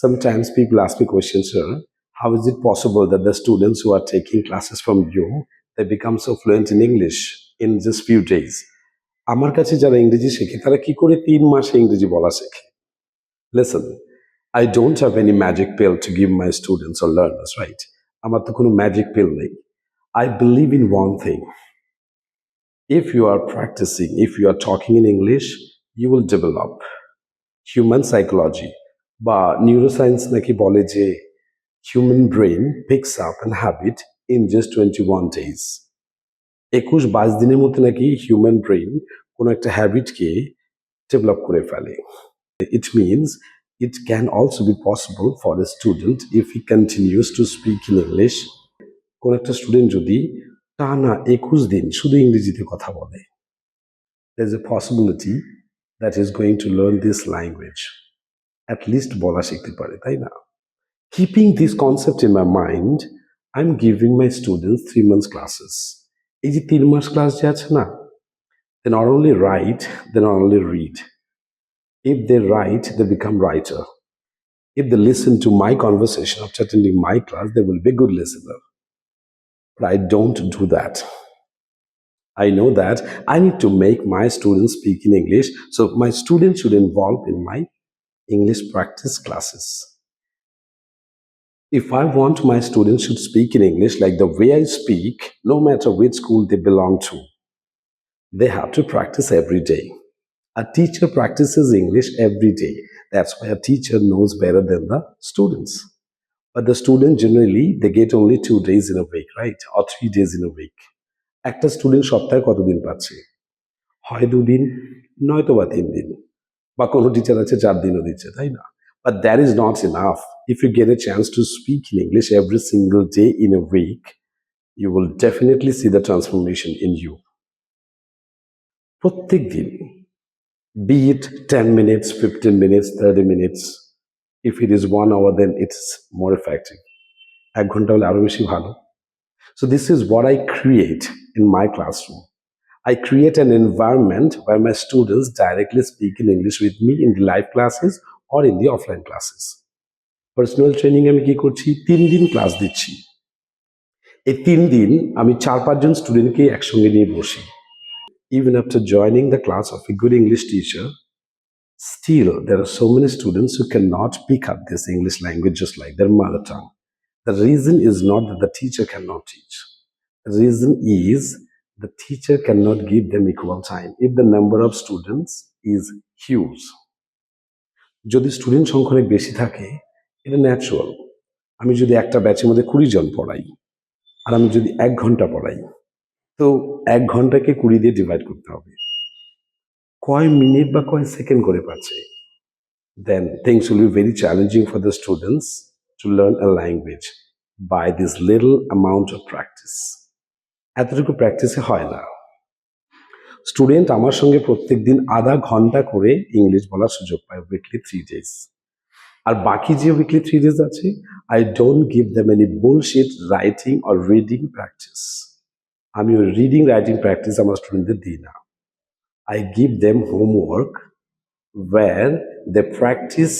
Sometimes people ask me questions, sir, how is it possible that the students who are taking classes from you, they become so fluent in English in just few days? আমার কাছে যারা ইংরেজি শেখে তারা কি করে 3 মাসে ইংরেজি বলা শেখে? Listen, I don't have any magic pill to give my students or learners, right? আমার তো কোনো magic pill নেই. I believe in one thing. If you are practicing, if you are talking in English, you will develop. Human psychology বা neuroscience নাকি বলে যে human brain picks up an habit in just 21 days. 21-22 দিনের মধ্যে নাকি human brain কোনো একটা হ্যাবিটকে develop করে ফেলে. It means it can also be possible for a student if he continues to speak in English. কোন একটা স্টুডেন্ট যদি টানা 21 দিন শুধু ইংরেজিতে কথা বলে, there's a possibility that he's going to learn this language. At least বলা শিখতে পারে, তাই না? Keeping this concept in my mind, I'm giving my students 3 months classes. এই যে 3 মাস ক্লাস যে আছে না, they not only write, they not only read. If they write, they become writer. If they listen to my conversation after attending my class, they will be a good listener. But I don't do that. I know that I need to make my students speak in English, so my students should involve in my English practice classes. If I want my students should speak in English like the way I speak, no matter which school they belong to, they have to practice every day. A teacher practices English every day. That's why a teacher knows better than the students. But the students generally, they get only 2 days in a week, right? Or 3 days in a week. একটা student সপ্তাহে কতদিন পাচ্ছে? হয় 2 দিন, নয়তো বা 3 দিন, বা কোনো টিচার আছে 4 দিনও দিচ্ছে, তাই না? But that is not enough. If you get a chance to speak in English every single day in a week, you will definitely see the transformation in you. প্রত্যেক দিন, be it 10 minutes, 15 minutes, 30 minutes. If it is 1 hour, then it's more effective. 1 ঘন্টা হলে আরো বেশি ভালো. So this is what I create in my classroom. I create an environment where my students directly speak in English with me in the live classes or in the offline classes. Personal training আমি কি করছি? 3 দিন class দিচ্ছি. এই 3 দিন আমি 4-5 জন স্টুডেন্টকে একসঙ্গে নিয়ে বসি. Even after joining the class of a good English teacher, still there are so many students who cannot pick up this English language just like their mother tongue. The reason is not that the teacher cannot teach. The reason is the teacher cannot give them equal time if the number of students is huge. যদি student সংখ্যা অনেক বেশি থাকে, এটা natural. আমি যদি একটা ব্যাচের মধ্যে 20 জন পড়াই আর আমি যদি 1 ঘন্টা পড়াই, তো 1 ঘন্টাকে 20 দিয়ে ডিভাইড করতে হবে. কয় মিনিট বা কয় সেকেন্ড করে পাচ্ছে? Then things will be very challenging for the students to learn a language by this little amount of practice. এতটুকু প্র্যাকটিসে হয় না. স্টুডেন্ট আমার সঙ্গে প্রত্যেক দিন আধা ঘন্টা করে ইংলিশ বলার সুযোগ পায় উইকলি 3 days. আর বাকি যে উইকলি 3 days আছে, I don't give them any bullshit writing or reading practice. আমি ওই রিডিং রাইটিং প্র্যাকটিস আমার স্টুডেন্টদের দিই না. I give them homework where they practice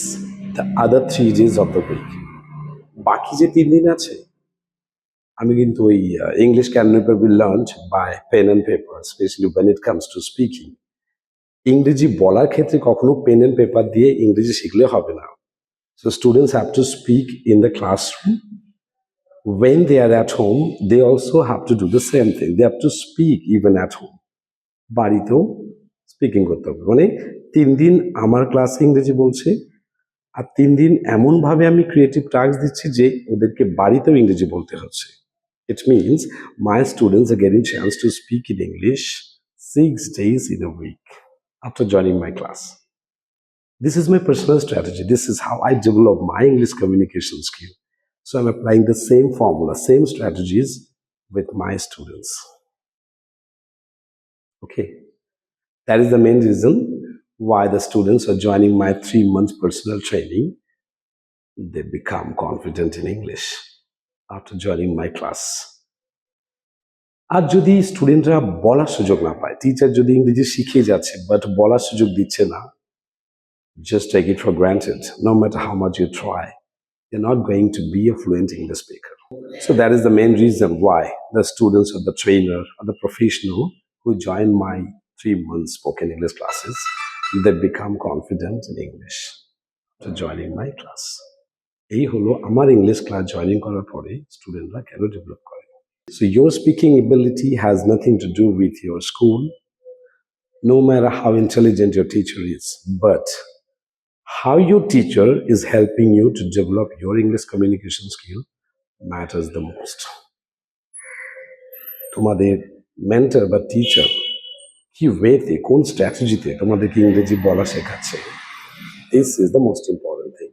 the other 3 days of the week. বাকি যে 3 দিন আছে, আমি কিন্তু ওই English can never be learned by pen and paper, especially when it comes to speaking. ইংরেজি বলার ক্ষেত্রে কখনো পেন এন্ড পেপার দিয়ে ইংরেজি শিখলে হবে না. So students have to speak in the classroom. When they are at home, they also have to do the same thing. They have to speak even at home. বাড়িতেও speaking করতে হবে. মানে 3 দিন আমার ক্লাসে ইংরেজি বলছে, আর 3 দিন এমনভাবে আমি ক্রিয়েটিভ টাস্ক দিচ্ছি যে ওদেরকে বাড়িতেও ইংরেজি বলতে হচ্ছে. It means my students are getting chance to speak in English 6 days in a week after joining my class. This is my personal strategy. This is how I develop my English communication skill. So I'm applying the same formula, same strategies with my students. Okay. That is the main reason why the students are joining my 3 months personal training. They become confident in English after joining my class. আর যদি স্টুডেন্টরা বলার সুযোগ না পায়, teacher যদি ইংরেজি শিখিয়ে যাচ্ছে বাট বলার সুযোগ দিচ্ছে না, just take it for granted. No matter how much you try, you're not going to be a fluent English speaker. So that is the main reason why the students or the trainer or the professional who join my 3 month spoken English classes, they become confident in English to joining my class. এই হলো আমার English class joining করার পরে স্টুডেন্টরা কেন develop করে। So your speaking ability has nothing to do with your school, no matter how intelligent your teacher is, but how your teacher is helping you to develop your English communication skill matters the most. তোমাদের mentor বা teacher কি ওয়েতে, কোন স্ট্র্যাটেজিতে তোমাদেরকে ইংরেজি বলা শেখাচ্ছে, this is the most important thing.